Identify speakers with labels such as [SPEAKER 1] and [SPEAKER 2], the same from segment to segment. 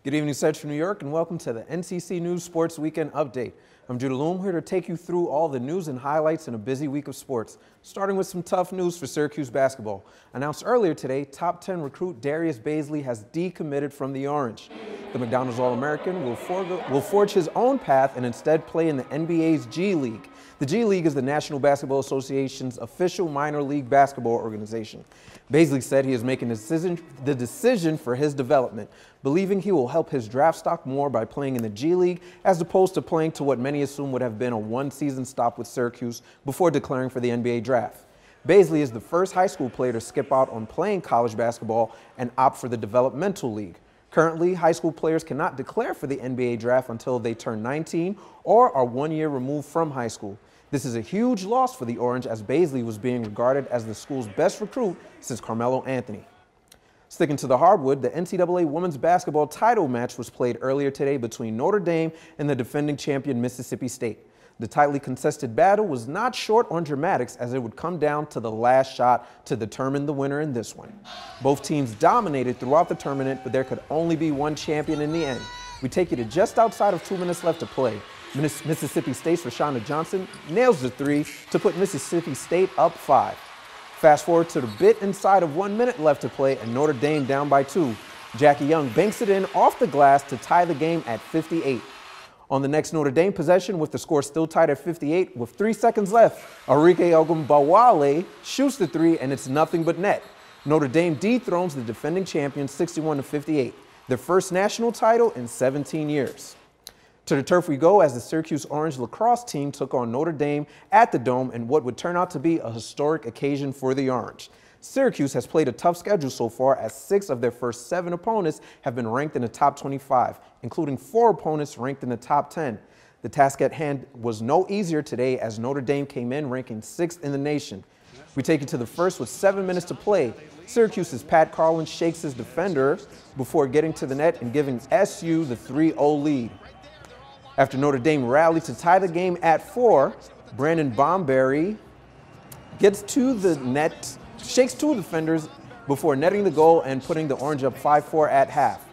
[SPEAKER 1] Good evening, Central New York, and welcome to the NCC News Sports Weekend Update. I'm Jude Allume, here to take you through all the news and highlights in a busy week of sports, starting with some tough news for Syracuse basketball. Announced earlier today, top 10 recruit Darius Bazley has decommitted from the Orange. The McDonald's All-American will forge his own path and instead play in the NBA's G League. The G League is the National Basketball Association's official minor league basketball organization. Bazley said he is making the decision for his development, believing he will help his draft stock more by playing in the G League as opposed to playing to what many assume would have been a one-season stop with Syracuse before declaring for the NBA draft. Bazley is the first high school player to skip out on playing college basketball and opt for the developmental league. Currently, high school players cannot declare for the NBA draft until they turn 19 or are 1 year removed from high school. This is a huge loss for the Orange, as Bazley was being regarded as the school's best recruit since Carmelo Anthony. Sticking to the hardwood, the NCAA women's basketball title match was played earlier today between Notre Dame and the defending champion Mississippi State. The tightly contested battle was not short on dramatics, as it would come down to the last shot to determine the winner in this one. Both teams dominated throughout the tournament, but there could only be one champion in the end. We take you to just outside of 2 minutes left to play. Mississippi State's Rashonda Johnson nails the three to put Mississippi State up 5. Fast forward to the bit inside of 1 minute left to play and Notre Dame down by 2. Jackie Young banks it in off the glass to tie the game at 58. On the next Notre Dame possession, with the score still tied at 58 with 3 seconds left, Arike Ogunbowale shoots the three and it's nothing but net. Notre Dame dethrones the defending champions 61-58, their first national title in 17 years. To the turf we go as the Syracuse Orange lacrosse team took on Notre Dame at the Dome in what would turn out to be a historic occasion for the Orange. Syracuse has played a tough schedule so far, as 6 of their first 7 opponents have been ranked in the top 25, including 4 opponents ranked in the top 10. The task at hand was no easier today, as Notre Dame came in ranking 6th in the nation. We take it to the first with 7 minutes to play. Syracuse's Pat Carlin shakes his defender before getting to the net and giving SU the 3-0 lead. After Notre Dame rallied to tie the game at 4, Brandon Bomberry gets to the net, shakes 2 defenders before netting the goal and putting the Orange up 5-4 at half.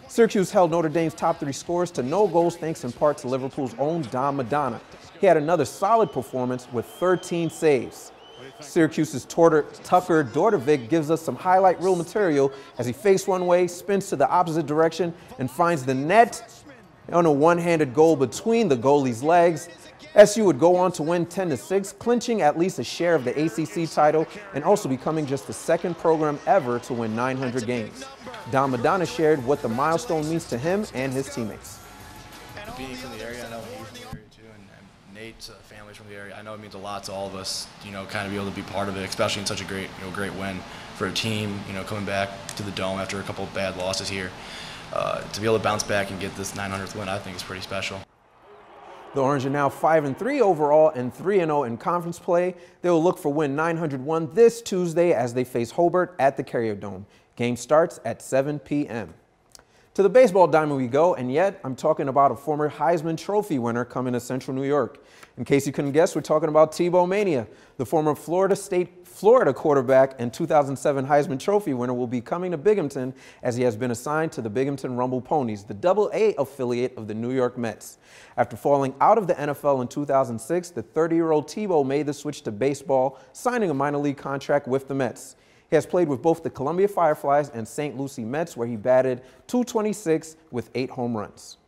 [SPEAKER 1] Syracuse held Notre Dame's top 3 scores to no goals, thanks in part to Liverpool's own Dom Madonna. He had another solid performance with 13 saves. Syracuse's Tucker Dordovic gives us some highlight reel material as he fakes one way, spins to the opposite direction, and finds the net on a one-handed goal between the goalie's legs. SU would go on to win 10-6, clinching at least a share of the ACC title and also becoming just the 2nd program ever to win 900 games. Dom Madonna shared what the milestone means to him and his teammates.
[SPEAKER 2] Being from the area, I know he's from the area too, and Nate's family's from the area. I know it means a lot to all of us, kind of be able to be part of it, especially in such a great win for a team, coming back to the Dome after a couple of bad losses here. To be able to bounce back and get this 900th win, I think is pretty special.
[SPEAKER 1] The Orange are now 5-3 overall and 3-0 in conference play. They will look for win 901 this Tuesday as they face Hobart at the Carrier Dome. Game starts at 7 p.m. To the baseball diamond we go, and yet I'm talking about a former Heisman Trophy winner coming to Central New York. In case you couldn't guess, we're talking about Tebow mania. The former Florida quarterback and 2007 Heisman Trophy winner will be coming to Binghamton, as he has been assigned to the Binghamton Rumble Ponies, the AA affiliate of the New York Mets. After falling out of the NFL in 2006, the 30-year-old Tebow made the switch to baseball, signing a minor league contract with the Mets. He has played with both the Columbia Fireflies and St. Lucie Mets, where he batted .226 with 8 home runs.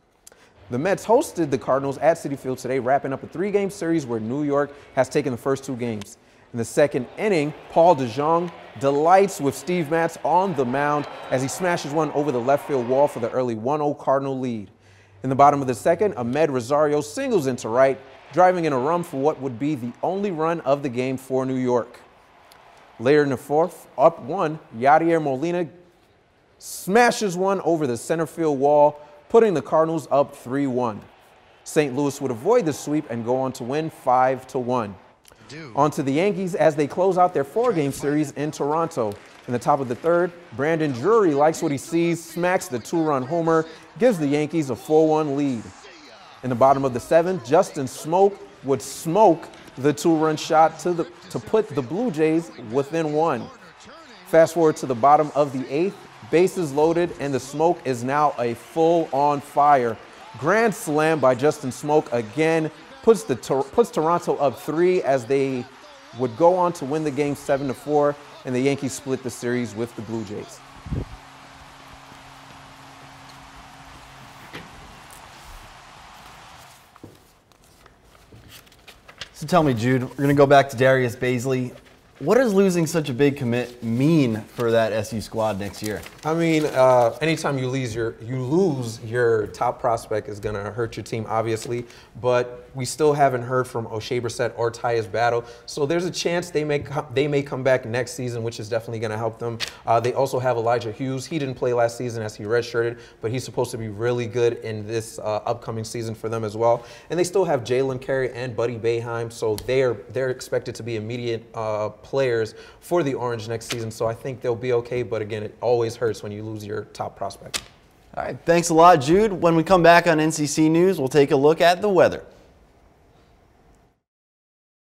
[SPEAKER 1] The Mets hosted the Cardinals at Citi Field today, wrapping up a 3-game series where New York has taken the first 2 games. In the 2nd inning, Paul DeJong delights with Steve Matz on the mound as he smashes one over the left field wall for the early 1-0 Cardinal lead. In the bottom of the 2nd, Ahmed Rosario singles into right, driving in a run for what would be the only run of the game for New York. Later in the 4th, up 1, Yadier Molina smashes one over the center field wall, putting the Cardinals up 3-1. St. Louis would avoid the sweep and go on to win 5-1. On to the Yankees as they close out their 4-game series in Toronto. In the top of the 3rd, Brandon Drury likes what he sees, smacks the 2-run homer, gives the Yankees a 4-1 lead. In the bottom of the 7th, Justin Smoke would smoke the 2-run shot to put the Blue Jays within 1. Fast forward to the bottom of the 8th, bases loaded, and the Smoke is now a full-on fire. Grand slam by Justin Smoke again puts Toronto up 3 as they would go on to win the game 7-4, and the Yankees split the series with the Blue Jays.
[SPEAKER 3] So tell me, Jude, we're going to go back to Darius Bazley. What does losing such a big commit mean for that SU squad next year?
[SPEAKER 1] I mean, anytime you lose your top prospect is going to hurt your team, obviously. But we still haven't heard from O'Shea Brissett or Tyus Battle, so there's a chance they may come back next season, which is definitely going to help them. They also have Elijah Hughes. He didn't play last season as he redshirted, but he's supposed to be really good in this upcoming season for them as well. And they still have Jalen Carey and Buddy Boeheim, so they're expected to be immediate players for the Orange next season. So I think they'll be okay. But again, it always hurts when you lose your top prospect.
[SPEAKER 3] All right, thanks a lot, Jude. When we come back on NCC News, we'll take a look at the weather.